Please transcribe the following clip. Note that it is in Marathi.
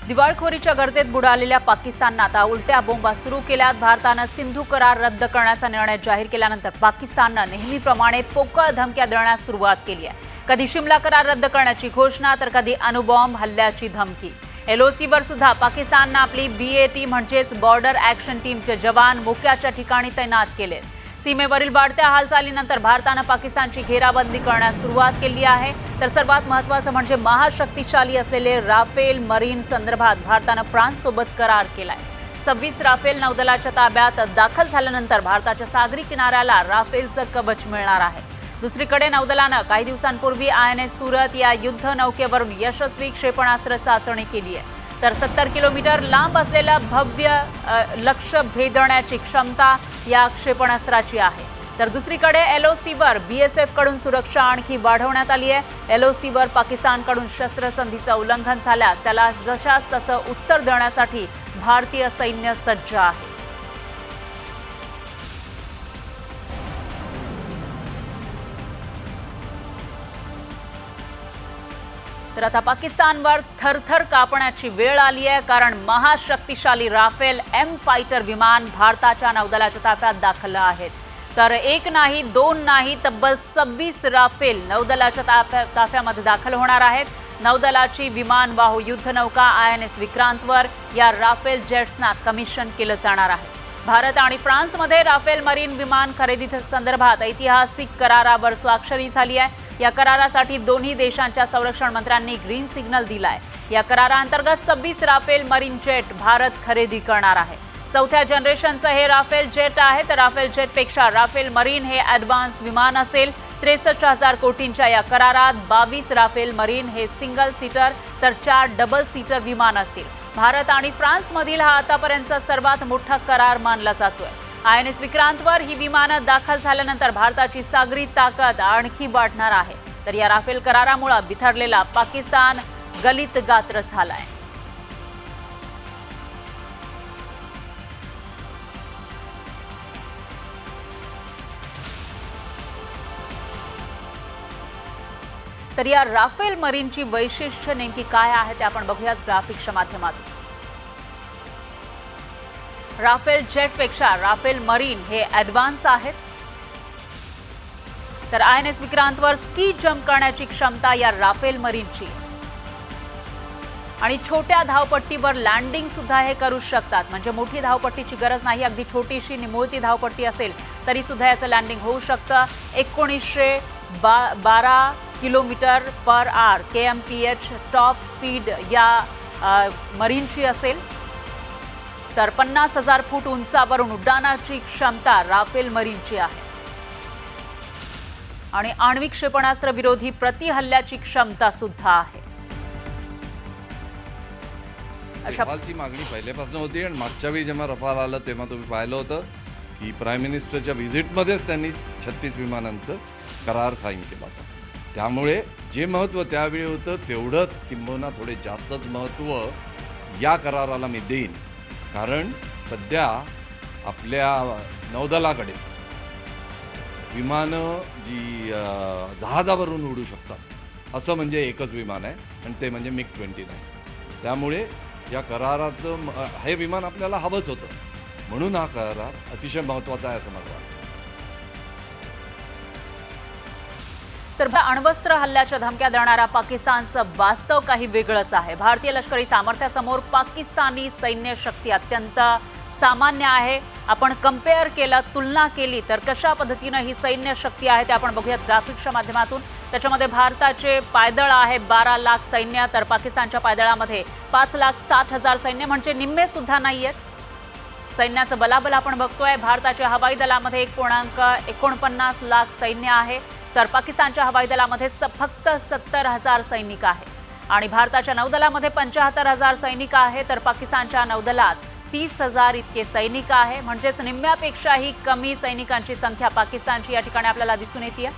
दिवाळखोरीच्या गर्दीत बुडालेल्या पाकिस्ताननं आता उलट्या बोंबा सुरू केल्यात। भारतानं सिंधू करार रद्द करण्याचा निर्णय जाहीर केल्यानंतर पाकिस्ताननं नेहमीप्रमाणे पोकळ धमक्या देण्यास सुरुवात केली आहे। कधी शिमला करार रद्द करण्याची घोषणा तर कधी अणुबॉम्ब हल्ल्याची धमकी। एलओसीवर सुद्धा पाकिस्ताननं आपली बीएटी म्हणजेच बॉर्डर ॲक्शन टीमचे जवान मोक्याच्या ठिकाणी तैनात केले। सीमेवरील वाढत्या हालचालीनंतर भारतानं पाकिस्तानची घेराबंदी करण्यास सुरुवात केली आहे। तर सर्वात महत्त्वाचं म्हणजे महाशक्तिशाली असलेले राफेल मरीन संदर्भात भारतानं फ्रान्ससोबत करार केलाय। 26 राफेल नौदलाच्या ताब्यात दाखल झाल्यानंतर भारताच्या सागरी किनाऱ्याला राफेलचं कवच मिळणार आहे। दुसरीकडे नौदलानं काही दिवसांपूर्वी आयएनएस सुरत या युद्ध नौकेवरून यशस्वी क्षेपणास्त्र चाचणी केली आहे। तर 70 किलोमीटर लांब असलेला भव्य लक्ष्य भेदण्याची क्षमता या क्षेपणास्त्राची आहे। तर दुसरीकडे एलओसीवर बीएसएफ कडून सुरक्षा आणखी वाढवण्यात आली आहे। एलओसीवर पाकिस्तानकडून शस्त्रसंधीचं उल्लंघन झाल्यास त्याला जशास तसं उत्तर देण्यासाठी भारतीय सैन्य सज्ज आहे। तर आता पाकिस्तानवर थरथर कापण्याची वेळ आली आहे, कारण महाशक्तिशाली राफेल एम फायटर विमान भारताच्या नौदलाच्या ताफ्यात दाखल आहेत। तर एक नाही दोन नाही तब्बल 26 राफेल नौदलाच्या ताफ्यामध्ये दाखल होणार आहेत। नौदलाची विमानवाहू युद्धनौका आयएनएस विक्रांतवर या राफेल जेट्सना कमिशन केलं जाणार आहे। भारत आणि फ्रान्समध्ये राफेल मरीन विमान खरेदी संदर्भात ऐतिहासिक करारावर स्वाक्षरी झाली आहे। या करारासाठी दोन्ही देशांच्या संरक्षण मंत्र्यांनी ग्रीन सिग्नल दिलाय। या कराराअंतर्गत 26 राफेल मरीन जेट भारत खरेदी करणार आहे। चौथ्या जनरेशनचं हे राफेल जेट आहे। तर राफेल जेटपेक्षा राफेल मरीन हे ॲडव्हान्स विमान असेल। 63,000 कोटींच्या या करारात 22 राफेल मरीन हे सिंगल सीटर तर 4 डबल सीटर विमान असतील। भारत आणि फ्रान्समधील हा आतापर्यंतचा सर्वात मोठा करार मानला जातोय। आयएनएस विक्रांतवर ही विमानं दाखल झाल्यानंतर भारताची सागरी ताकद आणखी वाढणार आहे। तर या राफेल करारामुळे बिथरलेला पाकिस्तान गलित गात्र झालाय। तर या राफेल मरीनची वैशिष्ट्य नेमकी काय आहे ते आपण बघूयात ग्राफिक्सच्या माध्यमातून। राफेल जेटपेक्षा राफेल मरीन हे ॲडव्हान्स आहेत। तर आयएनएस विक्रांतवर स्की जम्प करण्याची क्षमता या राफेल मरीनची आणि छोट्या धावपट्टीवर लँडिंग सुद्धा हे करू शकतात। म्हणजे मोठी धावपट्टीची गरज नाही, अगदी छोटीशी निमुळती धावपट्टी असेल तरी सुद्धा याचं लँडिंग होऊ शकतं। 1912 kilometre per hour KMPH top speed या मरीनची असेल। तर 50,000 फूट उंचावरून उड्डाणाची क्षमता राफेल मरीनची आहे आणि आण्विक क्षेपणास्त्र विरोधी प्रतिहल्ल्याची क्षमता सुद्धा आहे। रफालची मागणी पहिल्यापासून होती आणि मागच्या वेळी जेव्हा रफाल आलं तेव्हा तुम्ही पाहिलं होतं की प्राईम मिनिस्टरच्या व्हिजिटमध्येच त्यांनी 36 विमानांचं करार साईन केला होता। त्यामुळे जे महत्त्व त्यावेळी होतं तेवढंच किंबहुना थोडे जास्तच महत्त्व या कराराला मी देईन, कारण सध्या आपल्या नौदलाकडे विमानं जी जहाजावरून उडू शकतात असं म्हणजे एकच विमान आहे आणि ते म्हणजे MiG-29। त्यामुळे या कराराचं हे विमान आपल्याला हवंच होतं, म्हणून हा करार अतिशय महत्त्वाचा आहे असं मला वाटतं। तर अण्वस्त्र हल्ल्याच्या धमक्या देणाऱ्या पाकिस्तानचं वास्तव काही वेगळंच आहे। भारतीय लष्करी सामर्थ्यासमोर पाकिस्तानी सैन्य शक्ती अत्यंत सामान्य आहे। आपण कंपेअर केलं, तुलना केली तर कशा पद्धतीनं ही सैन्य शक्ती आहे ते आपण बघूयात ग्राफिक्सच्या माध्यमातून। त्याच्यामध्ये भारताचे पायदळ आहे 12 लाख सैन्य, तर पाकिस्तानच्या पायदळामध्ये 5,60,000 सैन्य, म्हणजे निम्मे सुद्धा नाही आहेत। सैन्याचं बलाबल आपण बघतोय, भारताच्या हवाई दलामध्ये 1.49 लाख सैन्य आहे, तर पाकिस्तानच्या हवाई दलामध्ये फक्त 70,000 सैनिक आहेत आणि भारताच्या नौदलामध्ये 75,000 सैनिक आहे, तर पाकिस्तानच्या नौदलात 30,000 इतके सैनिक आहे। म्हणजेच निम्म्यापेक्षाही कमी सैनिकांची संख्या पाकिस्तानची या ठिकाणी आपल्याला दिसून येते।